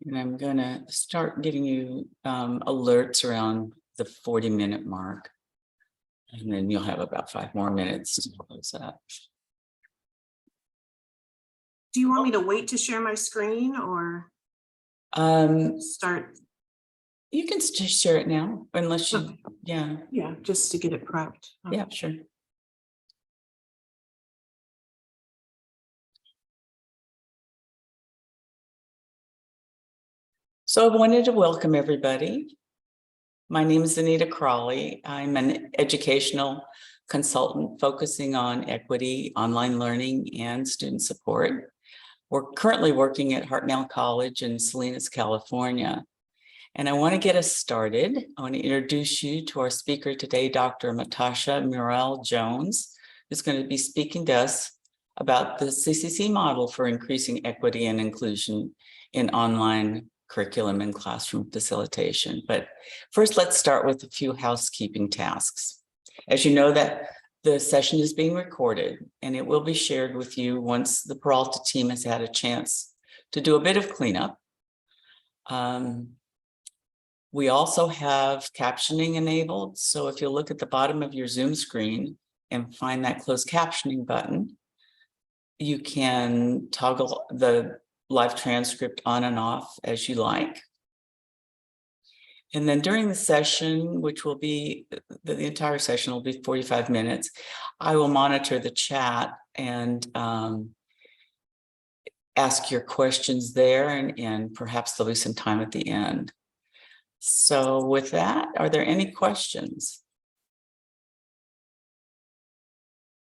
And I'm going to start giving you alerts around the 40-minute mark. And then you'll have about 5 more minutes to close up. Do you want me to wait to share my screen or start? You can just share it now, unless you, Okay. Yeah, just to get it prepped. Yeah, sure. So I wanted to welcome everybody. My name is Anita Crawley. I'm an educational consultant focusing on equity, online learning, and student support. We're currently working at Cannell College in Salinas, California. And I want to get us started. I want to introduce you to our speaker today, Dr. Matasha Murrell Jones, who's going to be speaking to us about the CCC model for increasing equity and inclusion in online curriculum and classroom facilitation. But first, let's start with a few housekeeping tasks. As you know, that the session is being recorded and it will be shared with you once the Peralta team has had a chance to do a bit of cleanup. We also have captioning enabled. So if you look at the bottom of your Zoom screen and find that closed captioning button, you can toggle the live transcript on and off as you like. And then during the session, which will be, the entire session will be 45 minutes, I will monitor the chat and ask your questions there, and perhaps there'll be some time at the end. So with that, are there any questions?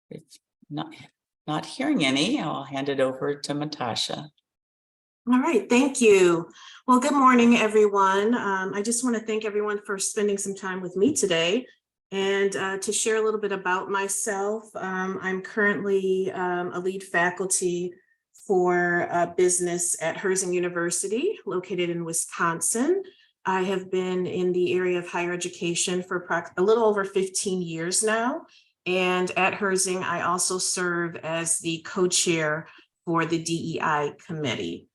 If not hearing any, I'll hand it over to Matasha. All right, thank you. Well, good morning, everyone. I just want to thank everyone for spending some time with me today and to share a little bit about myself. I'm currently a lead faculty for business at Herzing University, located in Wisconsin. I have been in the area of higher education for a little over 15 years now. And at Herzing, I also serve as the co-chair for the DEI committee.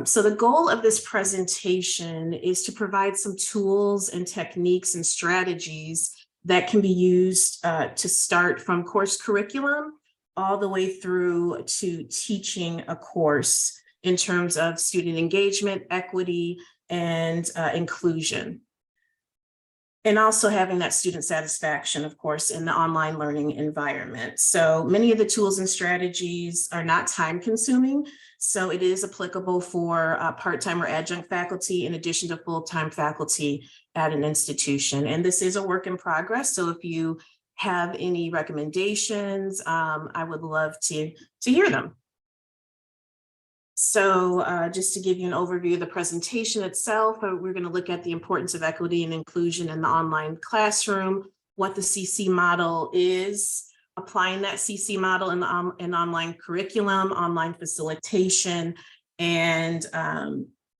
So the goal of this presentation is to provide some tools and techniques and strategies that can be used to start from course curriculum all the way through to teaching a course in terms of student engagement, equity, and inclusion. And also having that student satisfaction, of course, in the online learning environment. So many of the tools and strategies are not time consuming. So it is applicable for part-time or adjunct faculty in addition to full-time faculty at an institution. And this is a work in progress. So if you have any recommendations, I would love to hear them. So just to give you an overview of the presentation itself, we're going to look at the importance of equity and inclusion in the online classroom, what the CC model is, applying that CC model in online curriculum, online facilitation, and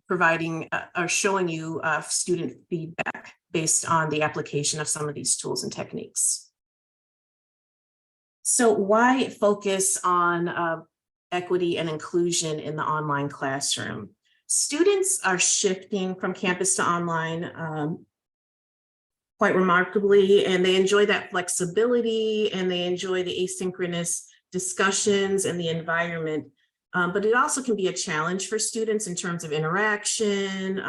providing or showing you student feedback based on the application of some of these tools and techniques. So why focus on equity and inclusion in the online classroom? Students are shifting from campus to online quite remarkably, and they enjoy that flexibility and they enjoy the asynchronous discussions and the environment. But it also can be a challenge for students in terms of interaction,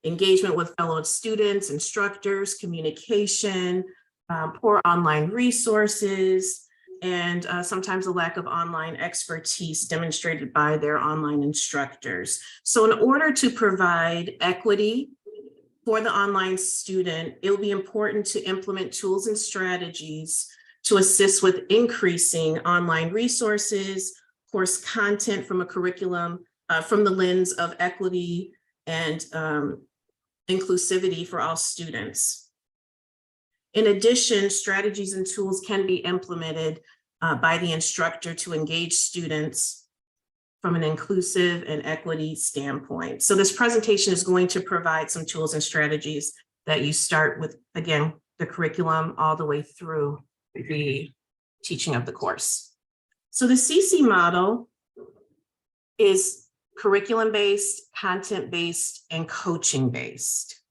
engagement with fellow students, instructors, communication, poor online resources, and sometimes a lack of online expertise demonstrated by their online instructors. So in order to provide equity for the online student, it will be important to implement tools and strategies to assist with increasing online resources, course content from a curriculum, from the lens of equity and inclusivity for all students. In addition, strategies and tools can be implemented by the instructor to engage students from an inclusive and equity standpoint. So this presentation is going to provide some tools and strategies that you start with, again, the curriculum all the way through the teaching of the course. So the CC model is curriculum-based, content-based, and coaching-based.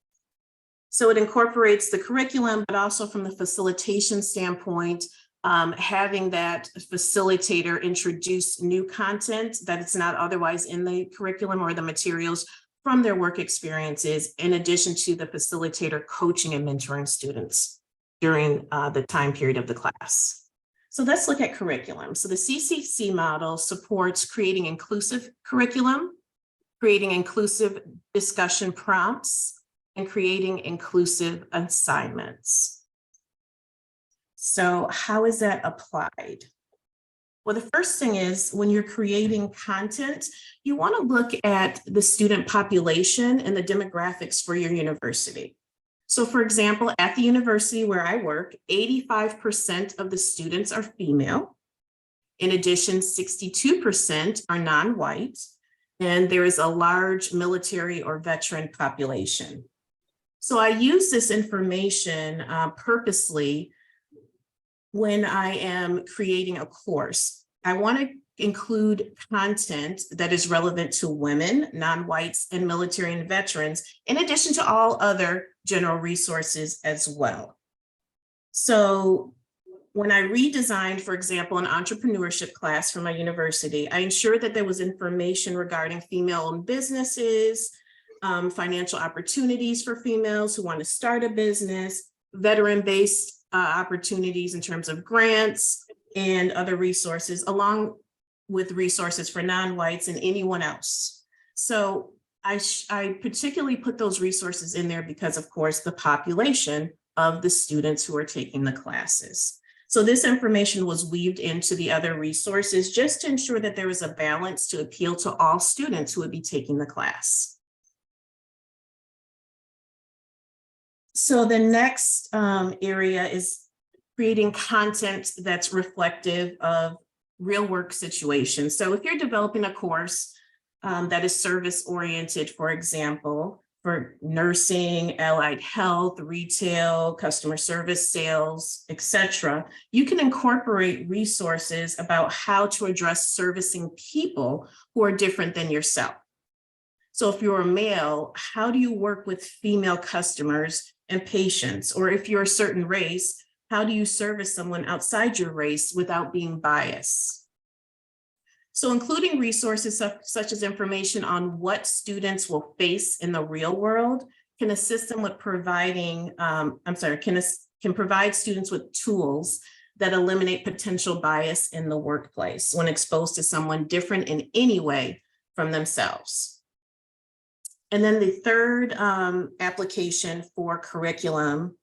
So it incorporates the curriculum, but also from the facilitation standpoint, having that facilitator introduce new content that it's not otherwise in the curriculum or the materials from their work experiences, in addition to the facilitator coaching and mentoring students during the time period of the class. So let's look at curriculum. So the CCC model supports creating inclusive curriculum, creating inclusive discussion prompts, and creating inclusive assignments. So how is that applied? Well, the first thing is when you're creating content, you want to look at the student population and the demographics for your university. So for example, at the university where I work, 85% of the students are female. In addition, 62% are non-white, and there is a large military or veteran population. So I use this information purposely when I am creating a course. I want to include content that is relevant to women, non-whites, and military and veterans, in addition to all other general resources as well. So when I redesigned, for example, an entrepreneurship class for my university, I ensured that there was information regarding female-owned businesses, financial opportunities for females who want to start a business, veteran-based opportunities in terms of grants and other resources, along with resources for non-whites and anyone else. So I particularly put those resources in there because, of course, the population of the students who are taking the classes. So this information was weaved into the other resources just to ensure that there was a balance to appeal to all students who would be taking the class. So the next area is creating content that's reflective of real work situations. So if you're developing a course that is service-oriented, for example, for nursing, allied health, retail, customer service, sales, etc., you can incorporate resources about how to address servicing people who are different than yourself. So if you're a male, how do you work with female customers and patients? Or if you're a certain race, how do you service someone outside your race without being biased? So including resources such as information on what students will face in the real world can assist them with providing, can provide students with tools that eliminate potential bias in the workplace when exposed to someone different in any way from themselves. And then the third application for curriculum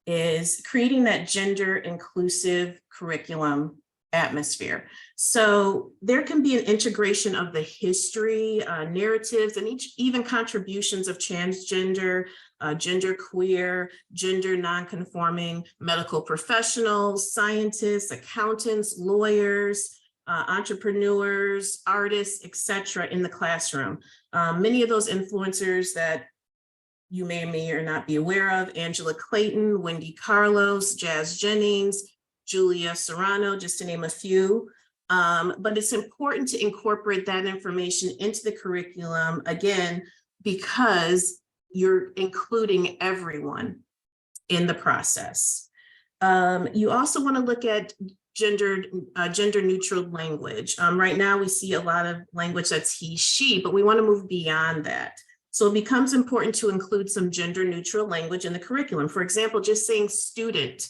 is creating that gender inclusive curriculum atmosphere. So there can be an integration of the history, narratives, and even contributions of transgender, genderqueer, gender nonconforming medical professionals, scientists, accountants, lawyers, entrepreneurs, artists, etc. in the classroom. Many of those influencers that you may or may not be aware of: Angela Clayton, Wendy Carlos, Jazz Jennings, Julia Serrano, just to name a few. But it's important to incorporate that information into the curriculum, again, because you're including everyone in the process. You also want to look at gender neutral language. Right now we see a lot of language that's he, she, but we want to move beyond that. So it becomes important to include some gender neutral language in the curriculum. For example, just saying student,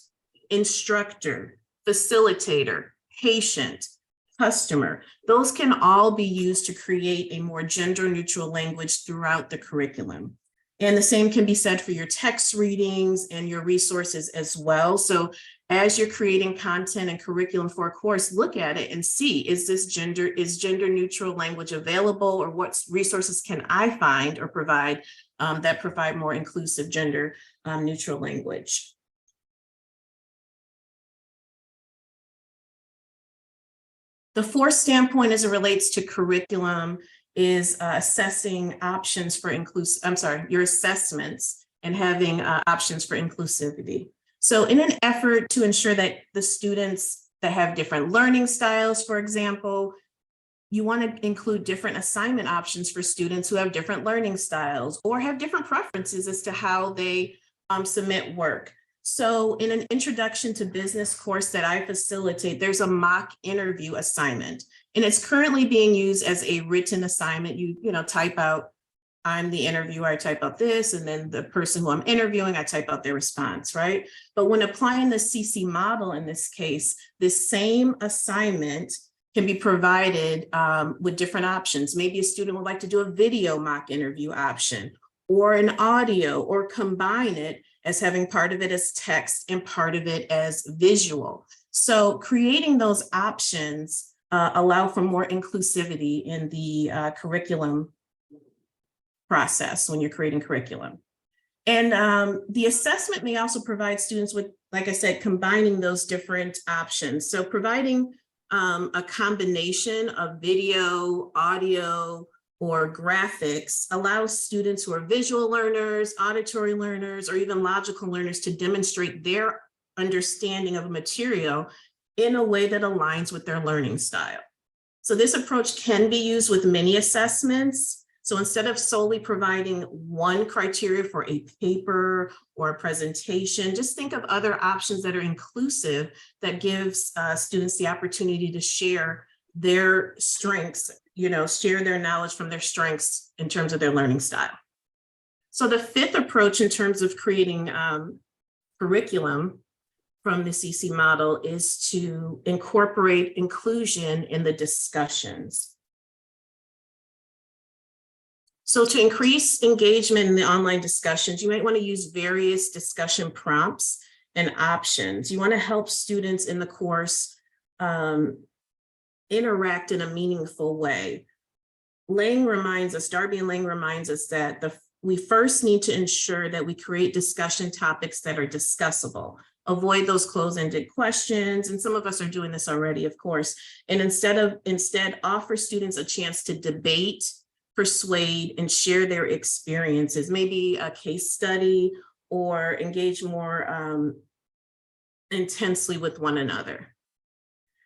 instructor, facilitator, patient, customer, those can all be used to create a more gender neutral language throughout the curriculum. And the same can be said for your text readings and your resources as well. So as you're creating content and curriculum for a course, look at it and see, is gender neutral language available, or what resources can I find or provide that provide more inclusive gender neutral language. The fourth standpoint as it relates to curriculum is assessing options for your assessments and having options for inclusivity. So in an effort to ensure that the students that have different learning styles, for example, you want to include different assignment options for students who have different learning styles or have different preferences as to how they submit work. So in an introduction to business course that I facilitate, there's a mock interview assignment, and it's currently being used as a written assignment. You type out, I'm the interviewer, I type out this, and then the person who I'm interviewing, I type out their response, right? But when applying the CC model in this case, this same assignment can be provided with different options. Maybe a student would like to do a video mock interview option, or an audio, or combine it as having part of it as text and part of it as visual. So creating those options allow for more inclusivity in the curriculum process when you're creating curriculum. And the assessment may also provide students with, like I said, combining those different options. So providing a combination of video, audio, or graphics allows students who are visual learners, auditory learners, or even logical learners to demonstrate their understanding of a material in a way that aligns with their learning style. So this approach can be used with many assessments. So instead of solely providing one criteria for a paper or a presentation, just think of other options that are inclusive, that gives students the opportunity to share their strengths, share their knowledge from their strengths in terms of their learning style. So the fifth approach in terms of creating curriculum from the CC model is to incorporate inclusion in the discussions. So to increase engagement in the online discussions, you might want to use various discussion prompts and options. You want to help students in the course interact in a meaningful way. Darby and Lang reminds us that we first need to ensure that we create discussion topics that are discussable. Avoid those closed-ended questions, and some of us are doing this already, of course. And instead offer students a chance to debate, persuade, and share their experiences, maybe a case study, or engage more intensely with one another.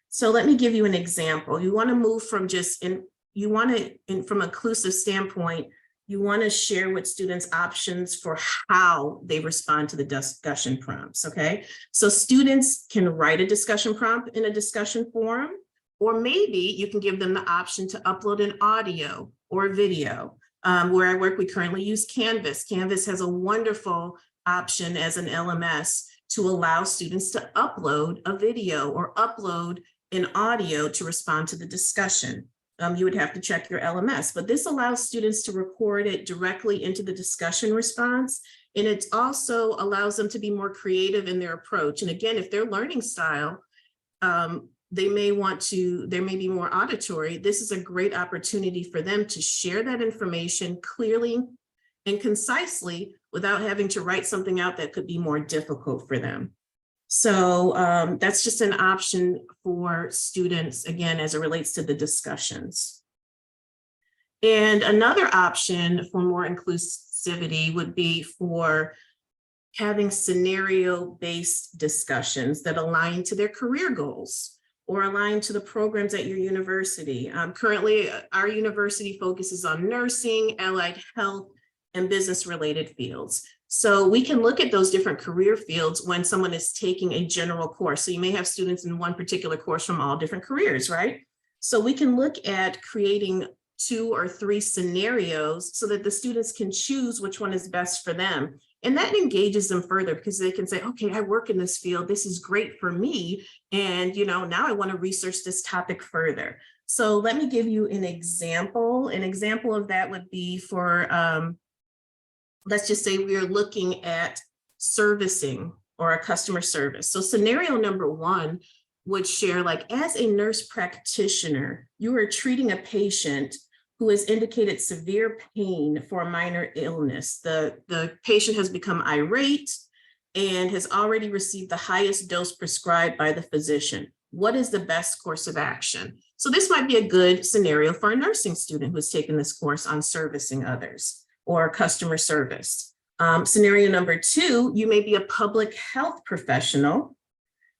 So let me give you an example. You want to move from from an inclusive standpoint, you want to share with students options for how they respond to the discussion prompts, okay? So students can write a discussion prompt in a discussion forum, or maybe you can give them the option to upload an audio or video. Where I work, we currently use Canvas. Canvas has a wonderful option as an LMS to allow students to upload a video or upload an audio to respond to the discussion. You would have to check your LMS, but this allows students to record it directly into the discussion response. And it also allows them to be more creative in their approach. And again, if their learning style, there may be more auditory, this is a great opportunity for them to share that information clearly and concisely without having to write something out that could be more difficult for them. So that's just an option for students, again, as it relates to the discussions. And another option for more inclusivity would be for having scenario-based discussions that align to their career goals or align to the programs at your university. Currently, our university focuses on nursing, allied health, and business-related fields. So we can look at those different career fields when someone is taking a general course. So you may have students in one particular course from all different careers, right? So we can look at creating 2 or 3 scenarios so that the students can choose which one is best for them. And that engages them further because they can say, okay, I work in this field. This is great for me. And now I want to research this topic further. So let me give you an example. An example of that would be for, let's just say we are looking at servicing or a customer service. So scenario number 1 would share, like, as a nurse practitioner, you are treating a patient who has indicated severe pain for a minor illness. The patient has become irate and has already received the highest dose prescribed by the physician. What is the best course of action? So this might be a good scenario for a nursing student who's taken this course on servicing others or customer service. Scenario number 2, you may be a public health professional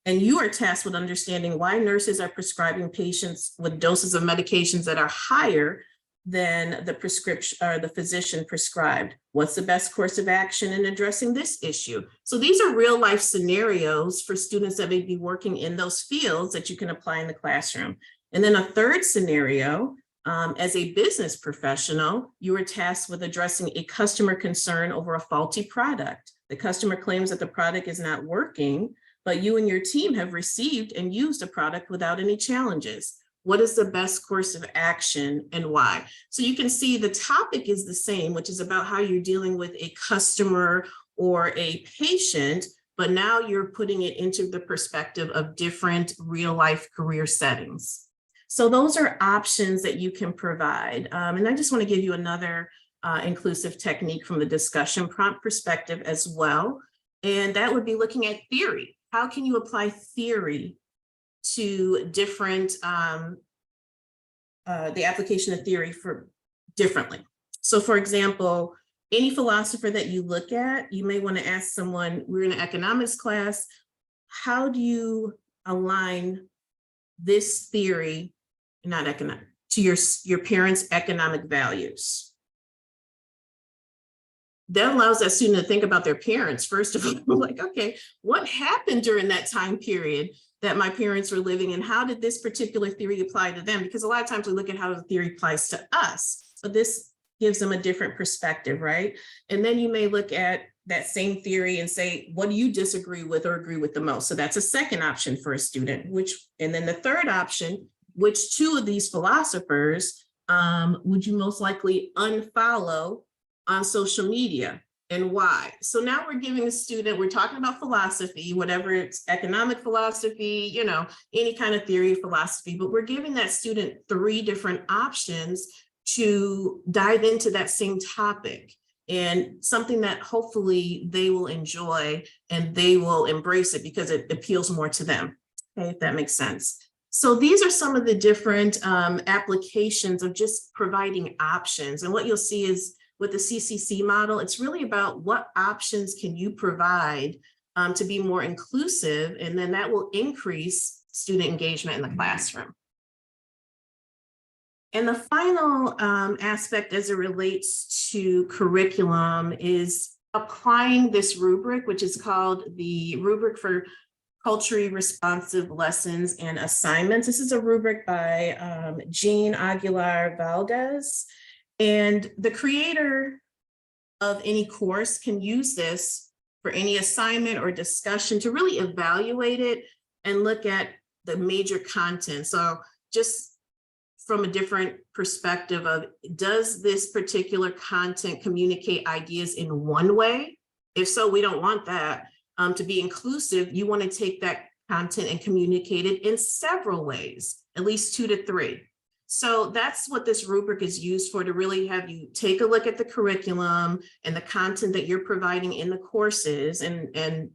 And you are tasked with understanding why nurses are prescribing patients with doses of medications that are higher than the prescription or the physician prescribed. What's the best course of action in addressing this issue? So these are real life scenarios for students that may be working in those fields that you can apply in the classroom. And then a third scenario, as a business professional, you are tasked with addressing a customer concern over a faulty product. The customer claims that the product is not working, but you and your team have received and used a product without any challenges. What is the best course of action and why? So you can see the topic is the same, which is about how you're dealing with a customer or a patient, but now you're putting it into the perspective of different real life career settings. So those are options that you can provide. And I just want to give you another inclusive technique from the discussion prompt perspective as well. And that would be looking at theory. How can you apply theory to different, the application of theory for differently? So for example, any philosopher that you look at, you may want to ask someone, we're in an economics class, how do you align this theory, not economic, to your parents' economic values? That allows that student to think about their parents, first of all, like, okay, what happened during that time period that my parents were living, and how did this particular theory apply to them? Because a lot of times we look at how the theory applies to us, but this gives them a different perspective, right? And then you may look at that same theory and say, what do you disagree with or agree with the most? So that's a second option for a student, and then the third option, which two of these philosophers would you most likely unfollow on social media, and why? So now we're giving a student, we're talking about philosophy, whatever it's economic philosophy, you know, any kind of theory of philosophy, but we're giving that student three different options to dive into that same topic, and something that hopefully they will enjoy and they will embrace it because it appeals more to them. Okay, if that makes sense. So these are some of the different applications of just providing options. And what you'll see is with the CCC model, it's really about what options can you provide to be more inclusive, and then that will increase student engagement in the classroom. And the final aspect as it relates to curriculum is applying this rubric, which is called the rubric for culturally responsive lessons and assignments. This is a rubric by Jean Aguilar Valdez. And the creator of any course can use this for any assignment or discussion to really evaluate it and look at the major content. So just from a different perspective of, does this particular content communicate ideas in one way? If so, we don't want that. To be inclusive, you want to take that content and communicate it in several ways, at least 2 to 3. So that's what this rubric is used for, to really have you take a look at the curriculum and the content that you're providing in the courses, and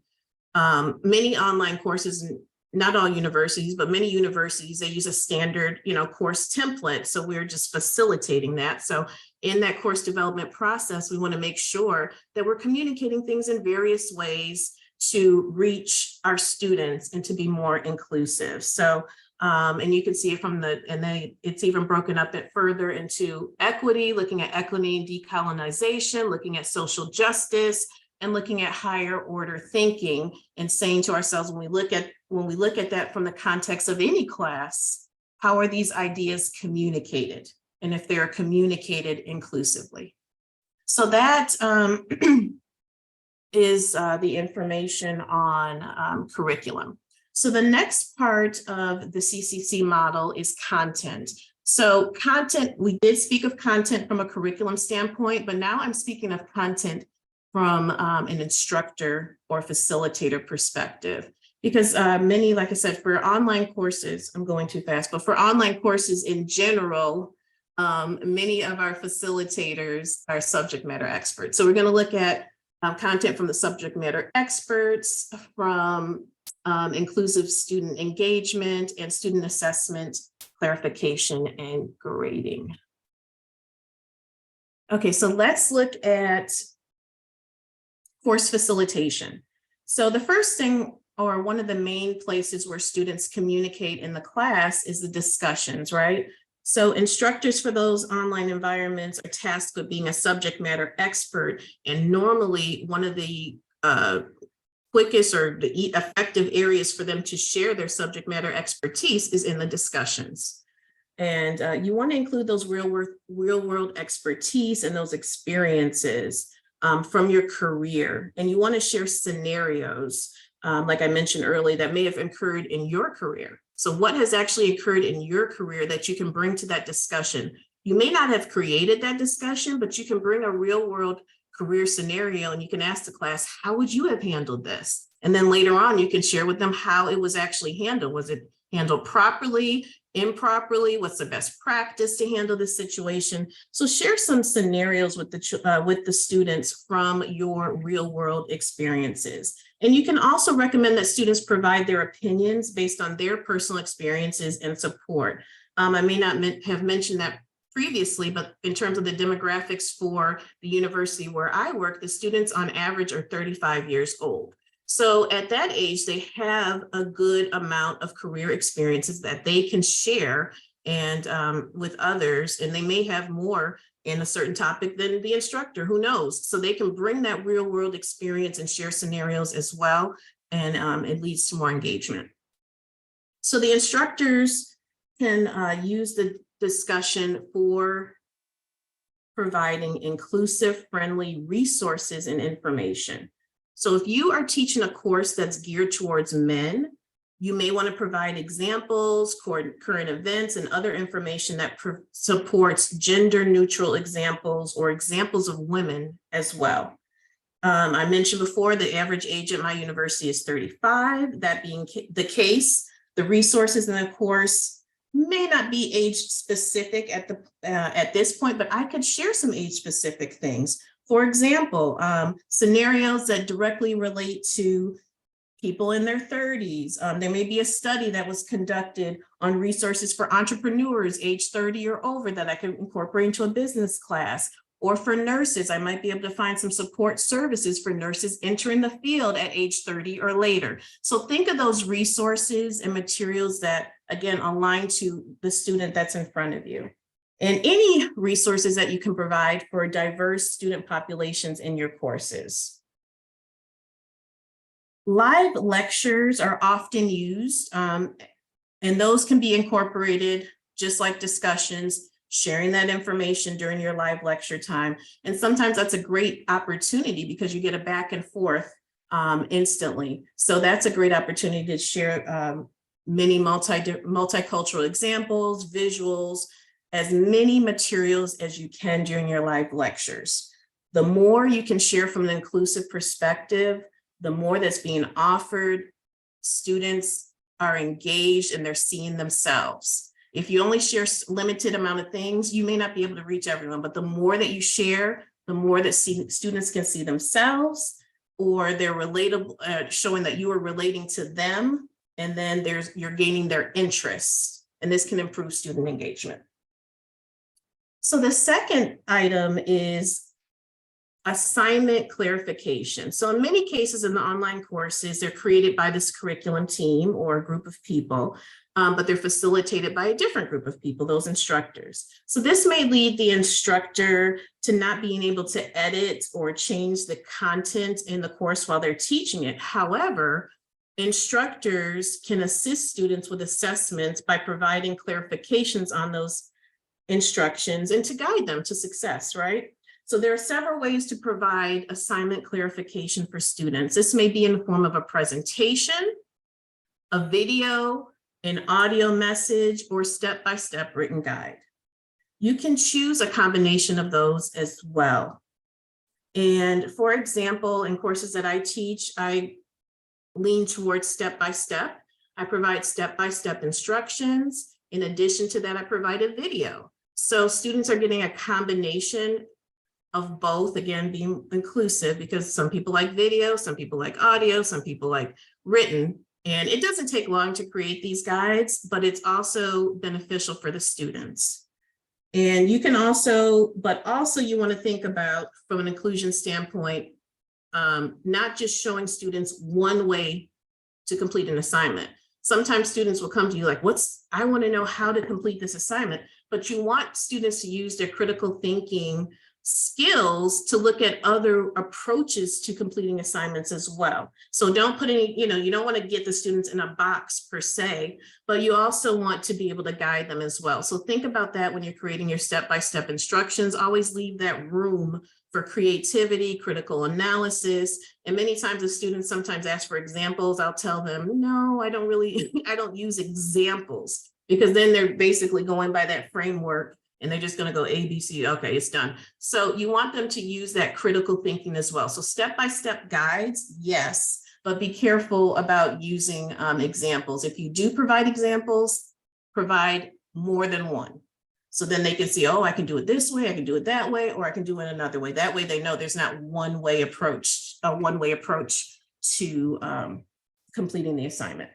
many online courses, not all universities, but many universities, they use a standard, course template. So we're just facilitating that. So in that course development process, we want to make sure that we're communicating things in various ways to reach our students and to be more inclusive. So and you can see it from it's even broken up it further into equity, looking at equity and decolonization, looking at social justice, and looking at higher order thinking, and saying to ourselves, when we look at that from the context of any class, how are these ideas communicated? And if they are communicated inclusively. So that is the information on curriculum. So the next part of the CCC model is content. So content, we did speak of content from a curriculum standpoint, but now I'm speaking of content from an instructor or facilitator perspective. Because many, like I said, for online courses, I'm going too fast, but for online courses in general, many of our facilitators are subject matter experts. So we're going to look at content from the subject matter experts, from inclusive student engagement and student assessment, clarification, and grading. Okay, so let's look at course facilitation. So the first thing or one of the main places where students communicate in the class is the discussions, right? So instructors for those online environments are tasked with being a subject matter expert. And normally one of the quickest or the effective areas for them to share their subject matter expertise is in the discussions. And you want to include those real world expertise and those experiences from your career. And you want to share scenarios, like I mentioned earlier, that may have occurred in your career. So what has actually occurred in your career that you can bring to that discussion? You may not have created that discussion, but you can bring a real world career scenario and you can ask the class, how would you have handled this? And then later on, you can share with them how it was actually handled. Was it handled properly, improperly? What's the best practice to handle this situation? So share some scenarios with the students from your real world experiences. And you can also recommend that students provide their opinions based on their personal experiences and support. I may not have mentioned that previously, but in terms of the demographics for the university where I work, the students on average are 35 years old. So at that age, they have a good amount of career experiences that they can share and with others, and they may have more in a certain topic than the instructor, who knows? So they can bring that real world experience and share scenarios as well, and it leads to more engagement. So the instructors can use the discussion for providing inclusive, friendly resources and information. So if you are teaching a course that's geared towards men, you may want to provide examples, current events, and other information that supports gender neutral examples or examples of women as well. I mentioned before, the average age at my university is 35. That being the case, the resources in the course may not be age specific at this point, but I could share some age specific things. For example, scenarios that directly relate to people in their 30s. There may be a study that was conducted on resources for entrepreneurs age 30 or over that I can incorporate into a business class. Or for nurses, I might be able to find some support services for nurses entering the field at age 30 or later. So think of those resources and materials that, again, align to the student that's in front of you. And any resources that you can provide for diverse student populations in your courses. Live lectures are often used, and those can be incorporated just like discussions, sharing that information during your live lecture time. And sometimes that's a great opportunity because you get a back and forth instantly. So that's a great opportunity to share many multicultural examples, visuals, as many materials as you can during your live lectures. The more you can share from an inclusive perspective, the more that's being offered, students are engaged and they're seeing themselves. If you only share a limited amount of things, you may not be able to reach everyone, but the more that you share, the more that students can see themselves, or they're relatable, showing that you are relating to them, and then you're gaining their interests, and this can improve student engagement. So the second item is assignment clarification. So in many cases in the online courses, they're created by this curriculum team or a group of people, but they're facilitated by a different group of people, those instructors. So this may lead the instructor to not being able to edit or change the content in the course while they're teaching it. However, instructors can assist students with assessments by providing clarifications on those instructions and to guide them to success, right? So there are several ways to provide assignment clarification for students. This may be in the form of a presentation, a video, an audio message, or step-by-step written guide. You can choose a combination of those as well. And for example, in courses that I teach, I lean towards step-by-step. I provide step-by-step instructions. In addition to that, I provide a video. So students are getting a combination of both, again, being inclusive, because some people like video, some people like audio, some people like written, and it doesn't take long to create these guides, but it's also beneficial for the students. And you can also, you want to think about, from an inclusion standpoint, not just showing students one way to complete an assignment. Sometimes students will come to you like, I want to know how to complete this assignment, but you want students to use their critical thinking skills to look at other approaches to completing assignments as well. So don't put any, you don't want to get the students in a box per se, but you also want to be able to guide them as well. So think about that when you're creating your step-by-step instructions. Always leave that room for creativity, critical analysis. And many times the students sometimes ask for examples. I'll tell them, no, I don't use examples, because then they're basically going by that framework and they're just going to go A, B, C, okay, it's done. So you want them to use that critical thinking as well. So step-by-step guides, yes, but be careful about using examples. If you do provide examples, provide more than one. So then they can see, oh, I can do it this way, I can do it that way, or I can do it another way. That way they know there's not a one-way approach to completing the assignment.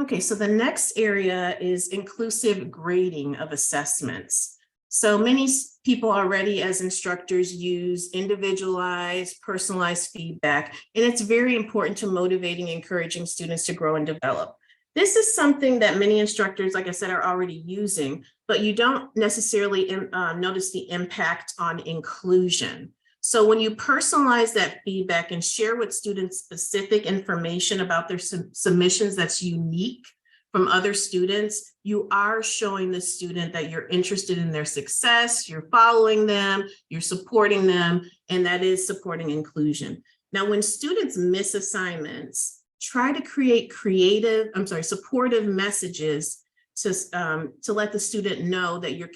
Okay, so the next area is inclusive grading of assessments. So many people already as instructors use individualized, personalized feedback, and it's very important to motivating and encouraging students to grow and develop. This is something that many instructors, like I said, are already using, but you don't necessarily notice the impact on inclusion. So when you personalize that feedback and share with students specific information about their submissions that's unique from other students, you are showing the student that you're interested in their success, you're following them, you're supporting them, and that is supporting inclusion. Now, when students miss assignments, try to create supportive messages to let the student know that you're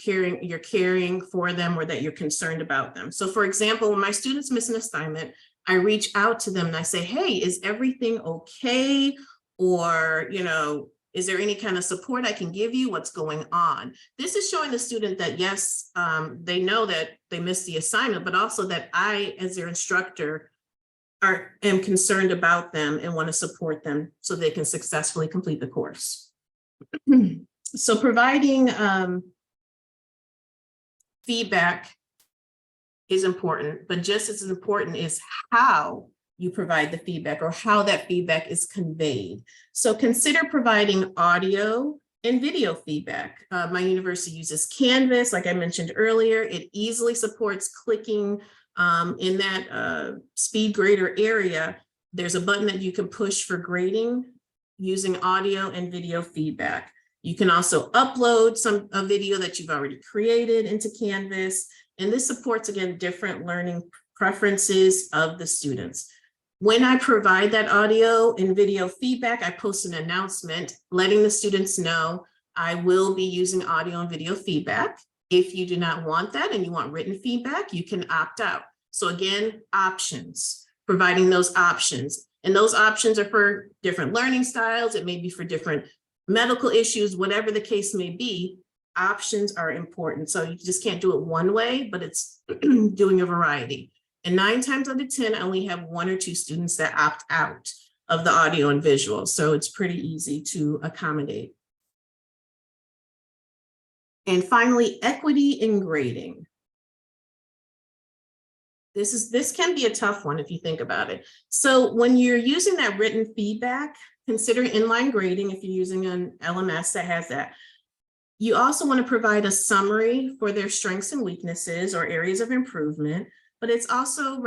caring for them, or that you're concerned about them. So for example, when my students miss an assignment, I reach out to them and I say, hey, is everything okay? Or, is there any kind of support I can give you? What's going on? This is showing the student that yes, they know that they missed the assignment, but also that I, as their instructor, am concerned about them and want to support them so they can successfully complete the course. So providing feedback is important, but just as important is how you provide the feedback or how that feedback is conveyed. So consider providing audio and video feedback. My university uses Canvas, like I mentioned earlier. It easily supports clicking in that speed grader area. There's a button that you can push for grading using audio and video feedback. You can also upload a video that you've already created into Canvas, and this supports, again, different learning preferences of the students. When I provide that audio and video feedback, I post an announcement letting the students know I will be using audio and video feedback. If you do not want that and you want written feedback, you can opt out. So again, options, providing those options. And those options are for different learning styles. It may be for different medical issues, whatever the case may be. Options are important. So you just can't do it one way, but it's doing a variety. And 9 times out of 10, I only have 1 or 2 students that opt out of the audio and visual. So it's pretty easy to accommodate. And finally, equity in grading. This can be a tough one if you think about it. So when you're using that written feedback, consider inline grading if you're using an LMS that has that. You also want to provide a summary for their strengths and weaknesses or areas of improvement, but it's also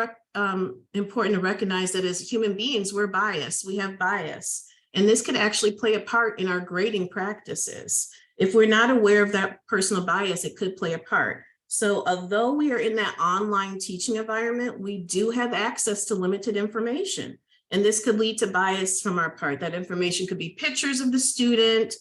important to recognize that as human beings, we're biased, we have bias, and this could actually play a part in our grading practices. If we're not aware of that personal bias, it could play a part. So although we are in that online teaching environment, we do have access to limited information. And this could lead to bias from our part. That information could be pictures of the student,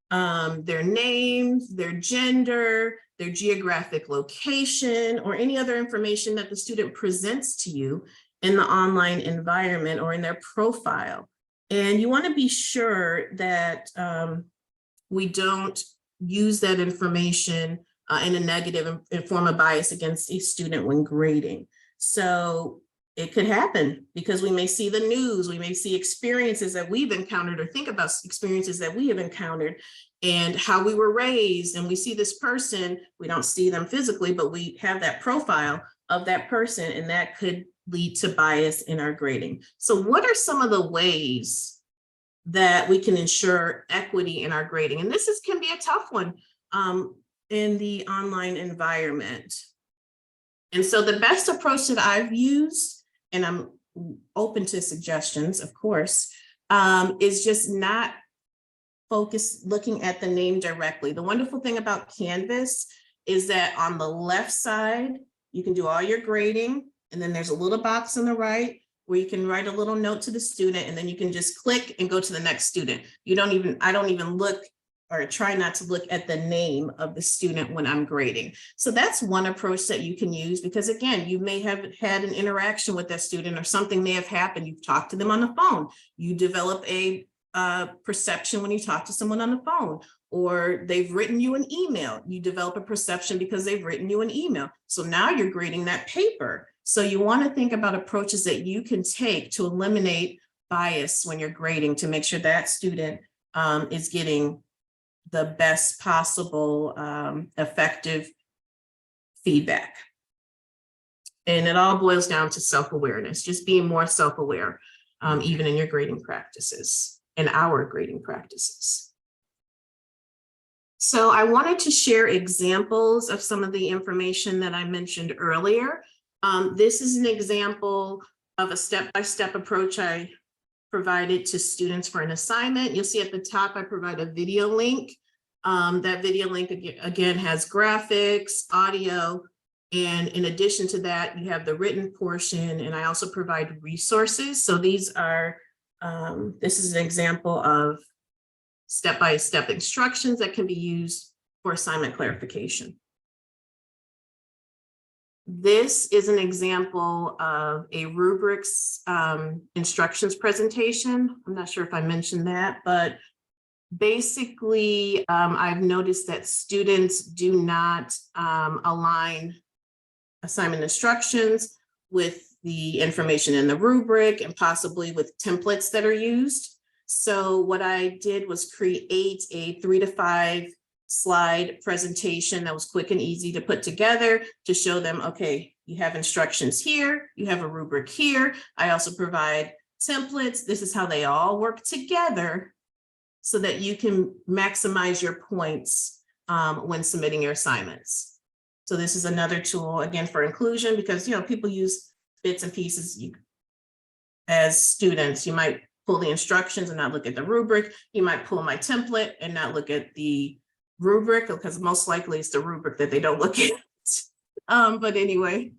their names, their gender, their geographic location, or any other information that the student presents to you in the online environment or in their profile. And you want to be sure that we don't use that information in a negative and form of bias against a student when grading. So it could happen because we may see the news, we may see experiences that we've encountered or think about experiences that we have encountered and how we were raised. And we see this person, we don't see them physically, but we have that profile of that person, and that could lead to bias in our grading. So what are some of the ways that we can ensure equity in our grading? And this can be a tough one in the online environment. And so the best approach that I've used, and I'm open to suggestions, of course, is just not looking at the name directly. The wonderful thing about Canvas is that on the left side, you can do all your grading, and then there's a little box on the right where you can write a little note to the student, and then you can just click and go to the next student. I don't even look or try not to look at the name of the student when I'm grading. So that's one approach that you can use, because again, you may have had an interaction with that student or something may have happened. You've talked to them on the phone. You develop a perception when you talk to someone on the phone, or they've written you an email. You develop a perception because they've written you an email. So now you're grading that paper. So you want to think about approaches that you can take to eliminate bias when you're grading, to make sure that student is getting the best possible effective feedback. And it all boils down to self-awareness, just being more self-aware, even in your grading practices, in our grading practices. So I wanted to share examples of some of the information that I mentioned earlier. This is an example of a step-by-step approach I provided to students for an assignment. You'll see at the top, I provide a video link. That video link again has graphics, audio, and in addition to that, you have the written portion, and I also provide resources. So these are, this is an example of step-by-step instructions that can be used for assignment clarification. This is an example of a rubrics instructions presentation. I'm not sure if I mentioned that, but basically, I've noticed that students do not align assignment instructions with the information in the rubric and possibly with templates that are used. So what I did was create a 3 to 5 slide presentation that was quick and easy to put together to show them, okay, you have instructions here, you have a rubric here. I also provide templates. This is how they all work together so that you can maximize your points when submitting your assignments. So this is another tool, again, for inclusion, because people use bits and pieces. As students, you might pull the instructions and not look at the rubric. You might pull my template and not look at the rubric, because most likely it's the rubric that they don't look at. But anyway,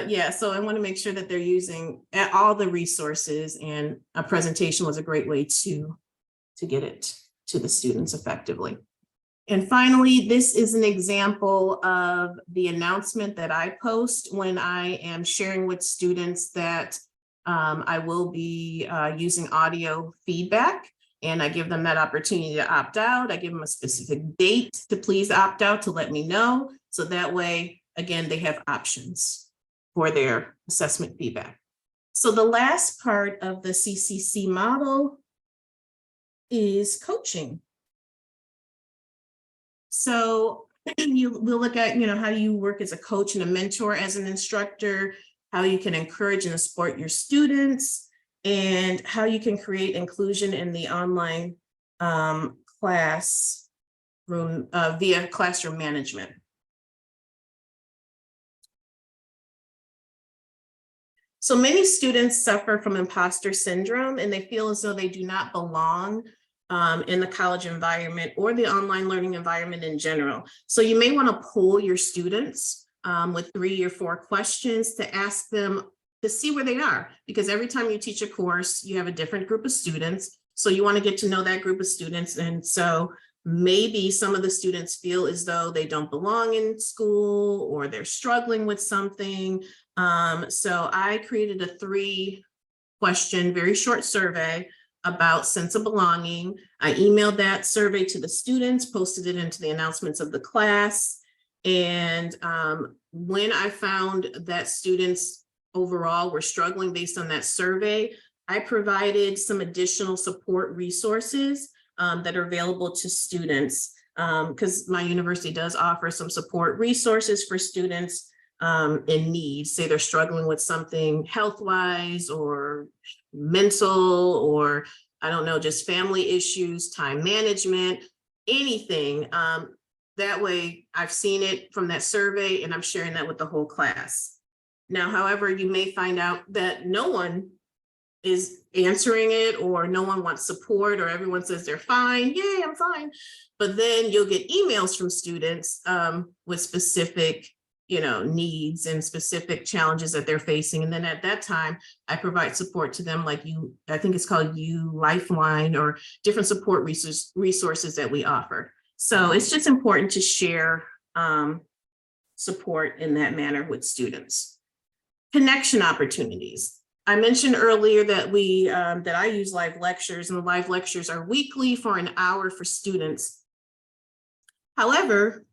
yeah, so I want to make sure that they're using all the resources, and a presentation was a great way to get it to the students effectively. And finally, this is an example of the announcement that I post when I am sharing with students that I will be using audio feedback, and I give them that opportunity to opt out. I give them a specific date to please opt out, to let me know. So that way, again, they have options for their assessment feedback. So the last part of the CCC model is coaching. So we'll look at, how you work as a coach and a mentor as an instructor, how you can encourage and support your students, and how you can create inclusion in the online classroom via classroom management. So many students suffer from imposter syndrome, and they feel as though they do not belong in the college environment or the online learning environment in general. So you may want to poll your students with 3 or 4 questions to ask them to see where they are, because every time you teach a course, you have a different group of students. So you want to get to know that group of students. And so maybe some of the students feel as though they don't belong in school, or they're struggling with something. So I created a 3-question, very short survey about sense of belonging. I emailed that survey to the students, posted it into the announcements of the class. And when I found that students overall were struggling based on that survey, I provided some additional support resources that are available to students, because my university does offer some support resources for students in need. Say they're struggling with something health-wise or mental, or I don't know, just family issues, time management, anything. That way I've seen it from that survey and I'm sharing that with the whole class. Now, however, you may find out that no one is answering it, or no one wants support, or everyone says they're fine. Yay, I'm fine. But then you'll get emails from students with specific, needs and specific challenges that they're facing. And then at that time, I provide support to them, like I think it's called Lifeline, or different support resources that we offer. So it's just important to share support in that manner with students. Connection opportunities. I mentioned earlier that that I use live lectures, and the live lectures are weekly for an hour for students. However,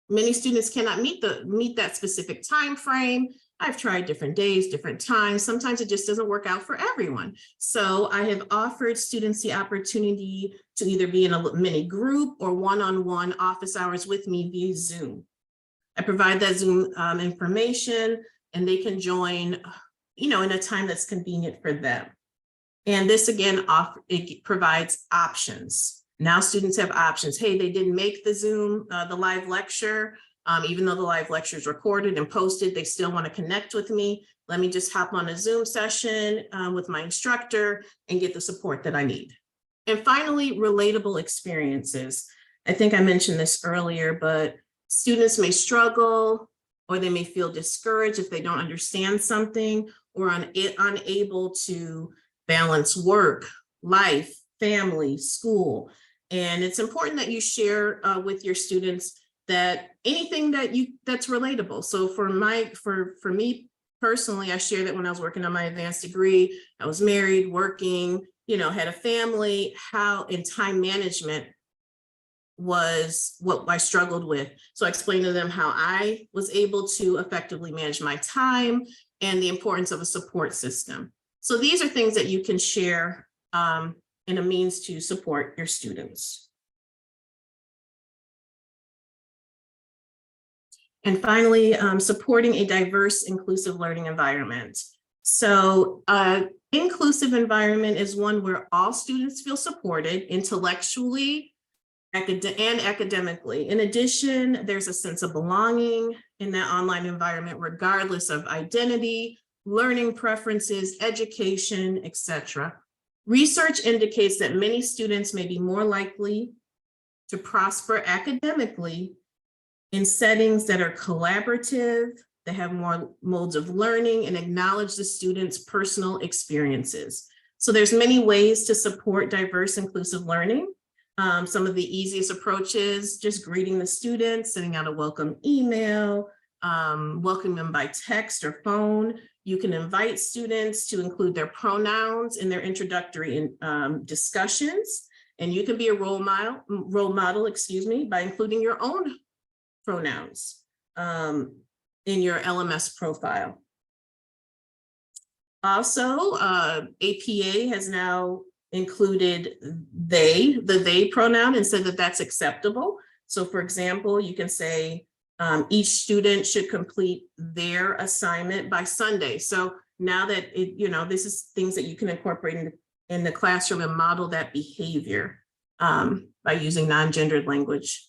many students cannot meet that specific time frame. I've tried different days, different times. Sometimes it just doesn't work out for everyone. So I have offered students the opportunity to either be in a mini group or one-on-one office hours with me via Zoom. I provide that Zoom information, and they can join in a time that's convenient for them. And this again, it provides options. Now students have options. Hey, they didn't make the Zoom, the live lecture, even though the live lecture is recorded and posted, they still want to connect with me. Let me just hop on a Zoom session with my instructor and get the support that I need. And finally, relatable experiences. I think I mentioned this earlier, but students may struggle, or they may feel discouraged if they don't understand something, or unable to balance work, life, family, school. And it's important that you share with your students that anything that's relatable. So for me personally, I share that when I was working on my advanced degree, I was married, working, had a family, how in time management was what I struggled with. So I explained to them how I was able to effectively manage my time and the importance of a support system. So these are things that you can share in a means to support your students. And finally, supporting a diverse, inclusive learning environment. So inclusive environment is one where all students feel supported intellectually and academically. In addition, there's a sense of belonging in that online environment, regardless of identity, learning preferences, education, etc. Research indicates that many students may be more likely to prosper academically in settings that are collaborative, that have more modes of learning, and acknowledge the students' personal experiences. So there's many ways to support diverse, inclusive learning. Some of the easiest approaches, just greeting the students, sending out a welcome email, welcoming them by text or phone. You can invite students to include their pronouns in their introductory discussions, and you can be a role model, by including your own pronouns in your LMS profile. Also, APA has now included the they pronoun and said that that's acceptable. So for example, you can say each student should complete their assignment by Sunday. So now that this is things that you can incorporate in the classroom and model that behavior by using non-gendered language.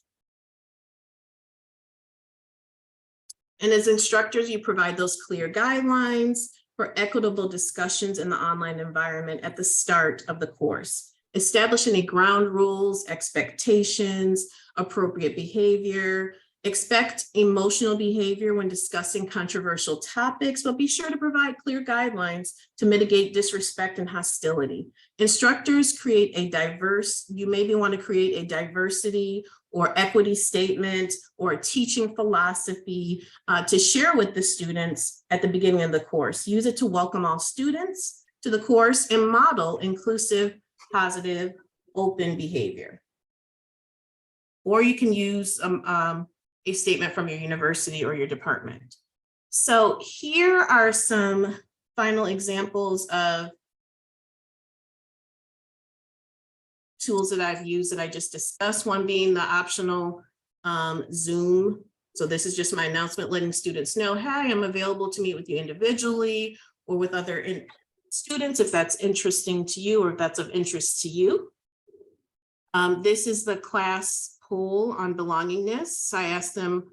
And as instructors, you provide those clear guidelines for equitable discussions in the online environment at the start of the course, establishing any ground rules, expectations, appropriate behavior. Expect emotional behavior when discussing controversial topics, but be sure to provide clear guidelines to mitigate disrespect and hostility. Instructors you maybe want to create a diversity or equity statement or a teaching philosophy to share with the students at the beginning of the course. Use it to welcome all students to the course and model inclusive, positive, open behavior. Or you can use a statement from your university or your department. So here are some final examples of tools that I've used that I just discussed, one being the optional Zoom. So this is just my announcement letting students know, hi, I'm available to meet with you individually or with other students if that's interesting to you or if that's of interest to you. This is the class poll on belongingness. So I asked them,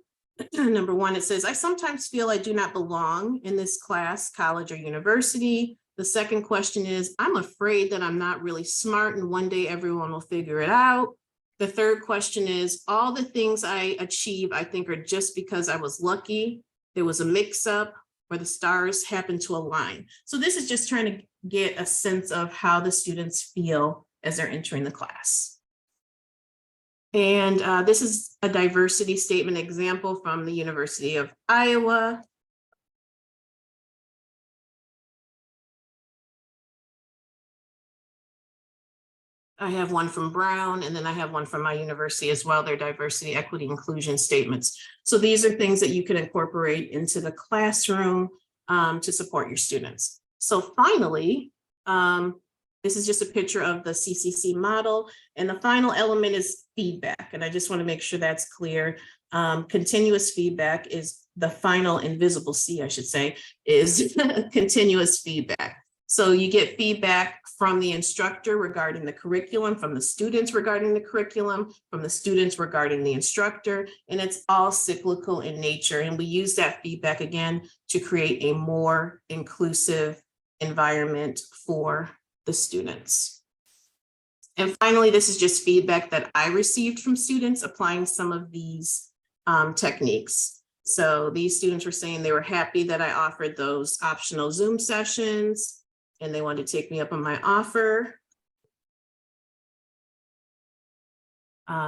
number one, it says, I sometimes feel I do not belong in this class, college or university. The second question is, I'm afraid that I'm not really smart and one day everyone will figure it out. The third question is, all the things I achieve, I think are just because I was lucky, there was a mix-up, or the stars happened to align. So this is just trying to get a sense of how the students feel as they're entering the class. And this is a diversity statement example from the University of Iowa. I have one from Brown, and then I have one from my university as well, their diversity, equity, inclusion statements. So these are things that you can incorporate into the classroom to support your students. So finally, this is just a picture of the CCC model, and the final element is feedback. And I just want to make sure that's clear. Continuous feedback is the final invisible C, I should say, is continuous feedback. So you get feedback from the instructor regarding the curriculum, from the students regarding the curriculum, from the students regarding the instructor, and it's all cyclical in nature. And we use that feedback again to create a more inclusive environment for the students. And finally, this is just feedback that I received from students applying some of these techniques. So these students were saying they were happy that I offered those optional Zoom sessions, and they wanted to take me up on my offer.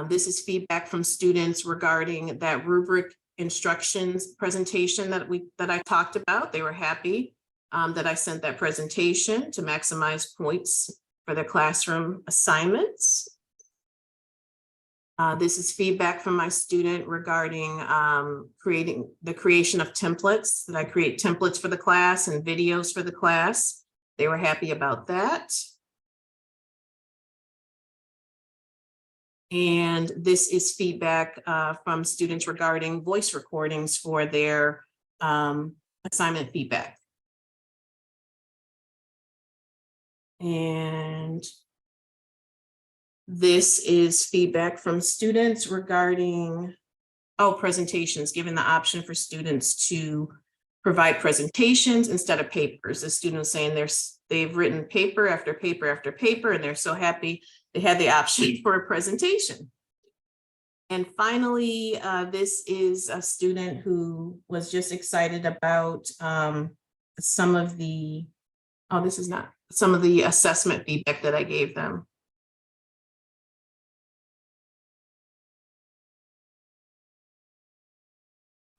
This is feedback from students regarding that rubric instructions presentation that I talked about. They were happy that I sent that presentation to maximize points for their classroom assignments. This is feedback from my student regarding the creation of templates, that I create templates for the class and videos for the class. They were happy about that. And this is feedback from students regarding voice recordings for their assignment feedback. And this is feedback from students regarding, presentations, given the option for students to provide presentations instead of papers. The student was saying they've written paper after paper after paper, and they're so happy they had the option for a presentation. And finally, this is a student who was just excited about some of the assessment feedback that I gave them.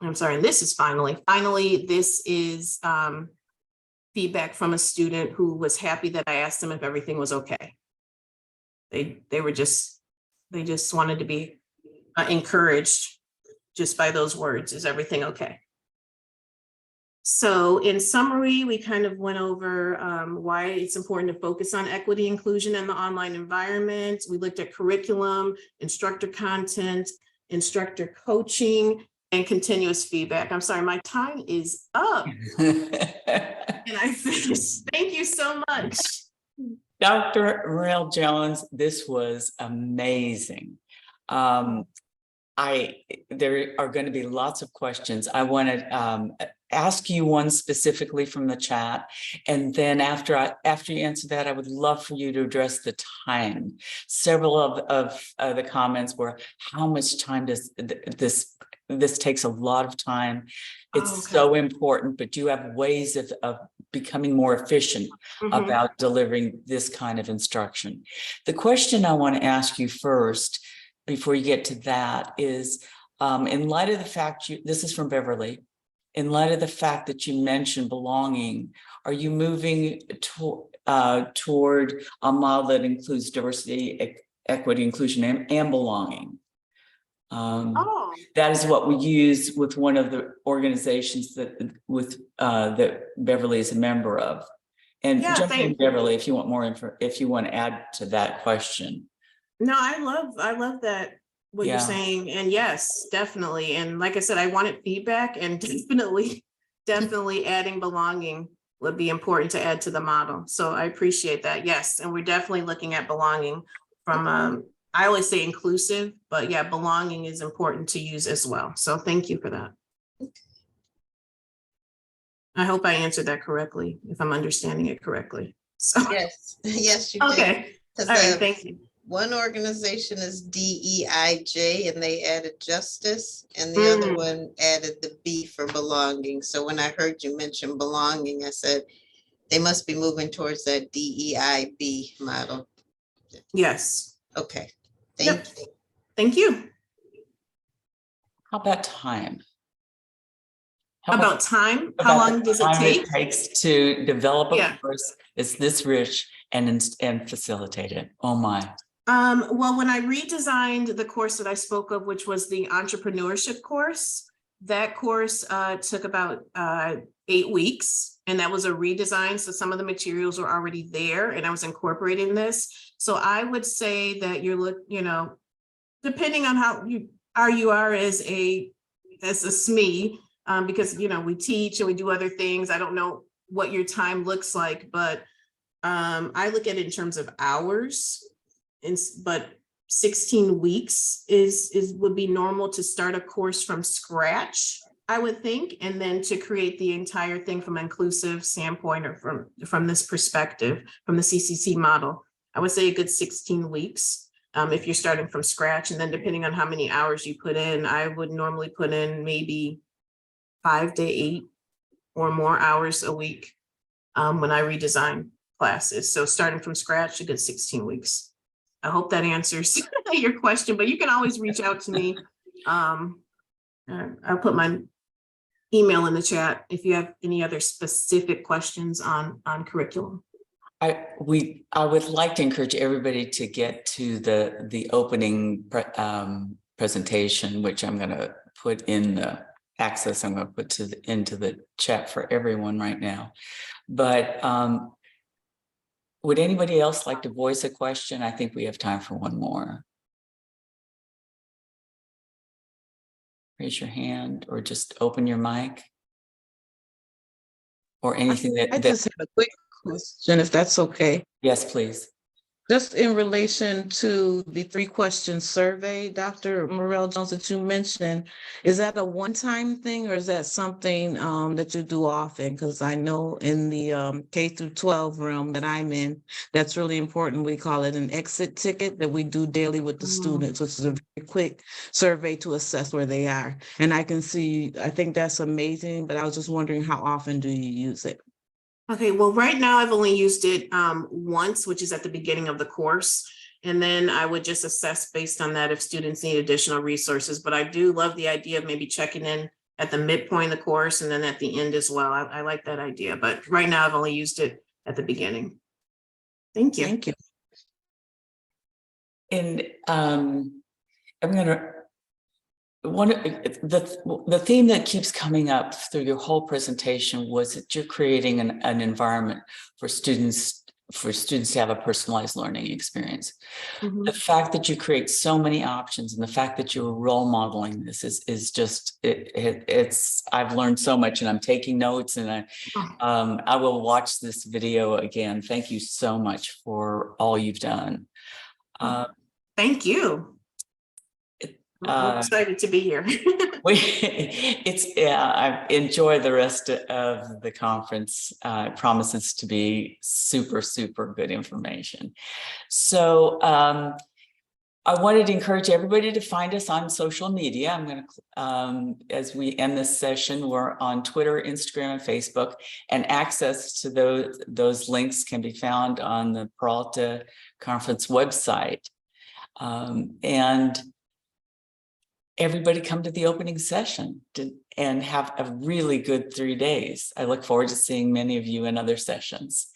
I'm sorry, and this is finally, this is feedback from a student who was happy that I asked them if everything was okay. They just wanted to be encouraged just by those words, is everything okay? So in summary, we kind of went over why it's important to focus on equity, inclusion in the online environment. We looked at curriculum, instructor content, instructor coaching, and continuous feedback. I'm sorry, my time is up. And I finished. Thank you so much. Dr. Murrell Jones, this was amazing. There are going to be lots of questions. I want to ask you one specifically from the chat, and then after you answer that, I would love for you to address the time. Several of the comments were, how much time does this takes a lot of time. It's so important, but you have ways of becoming more efficient about delivering this kind of instruction. The question I want to ask you first, before you get to that, is in light of the fact this is from Beverly, in light of the fact that you mentioned belonging, are you moving toward a model that includes diversity, equity, inclusion, and belonging? Oh, That is what we use with one of the organizations that Beverly is a member of. And yeah, jump in, thank you. Beverly, if you want more info, if you want to add to that question. No, I love that, what you're Yeah. saying. And yes, definitely. And like I said, I wanted feedback, and definitely adding belonging would be important to add to the model. So I appreciate that. Yes. And we're definitely looking at belonging from, I always say inclusive, but yeah, belonging is important to use as well. So thank you for that. I hope I answered that correctly, if I'm understanding it correctly. So, Yes, yes, you did. okay. All right, thank you. One organization is DEIJ, and they added justice, and the other one added the B for belonging. So when I heard you mention belonging, I said they must be moving towards that DEIB model. Yes. Okay, Yep. thank you. Thank you. How about time? About time? How long does it time take? it takes to develop a Yeah. course that's this rich and facilitate it? Oh my. Well, when I redesigned the course that I spoke of, which was the entrepreneurship course, that course took about 8 weeks, and that was a redesign. So some of the materials were already there, and I was incorporating this. So I would say that depending on how you are as a SME, because we teach and we do other things. I don't know what your time looks like, but I look at it in terms of hours. But 16 weeks would be normal to start a course from scratch, I would think, and then to create the entire thing from an inclusive standpoint, or from this perspective, from the CCC model. I would say a good 16 weeks if you're starting from scratch, and then depending on how many hours you put in, I would normally put in maybe 5 to 8 or more hours a week when I redesign classes. So starting from scratch, a good 16 weeks. I hope that answers your question, but you can always reach out to me. I'll put my email in the chat if you have any other specific questions on curriculum. I would like to encourage everybody to get to the opening presentation, which I'm going to put in the access. I'm going to put into the chat for everyone right now. But would anybody else like to voice a question? I think we have time for one more. Raise your hand or just open your mic. Or anything I just have a quick question, if that's okay. Yes, please. Just in relation to the 3-question survey, Dr. Murrell Jones, that you mentioned, is that a one-time thing, or is that something that you do often? Because I know in the K through 12 realm that I'm in, that's really important. We call it an exit ticket that we do daily with the students, which is a very quick survey to assess where they are. And I think that's amazing, but I was just wondering, how often do you use it? Okay, well, right now I've only used it once, which is at the beginning of the course. And then I would just assess based on that if students need additional resources. But I do love the idea of maybe checking in at the midpoint of the course and then at the end as well. I like that idea, but right now I've only used it at the beginning. Thank you. Thank you. And I'm going to the theme that keeps coming up through your whole presentation was that you're creating an environment for students to have a personalized learning experience. The fact that you create so many options and the fact that you're role modeling this is just it's I've learned so much, and I'm taking notes, and I will watch this video again. Thank you so much for all you've done. Thank you. I'm excited to be here. I enjoy the rest of the conference. It promises to be super, super good information. So I wanted to encourage everybody to find us on social media. I'm going to, as we end this session, we're on Twitter, Instagram, and Facebook, and access to those links can be found on the Peralta conference website. And everybody come to the opening session and have a really good 3 days. I look forward to seeing many of you in other sessions.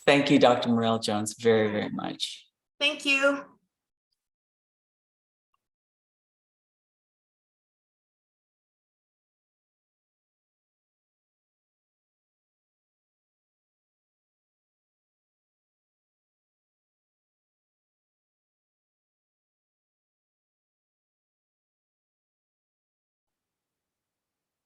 Thank you, Dr. Murrell Jones, very, very much. Thank you.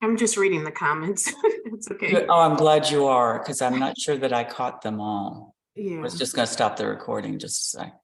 I'm just reading the comments. It's okay. Oh, I'm glad you are, because I'm not sure that I caught them all. I Yeah. was just going to stop the recording just a sec.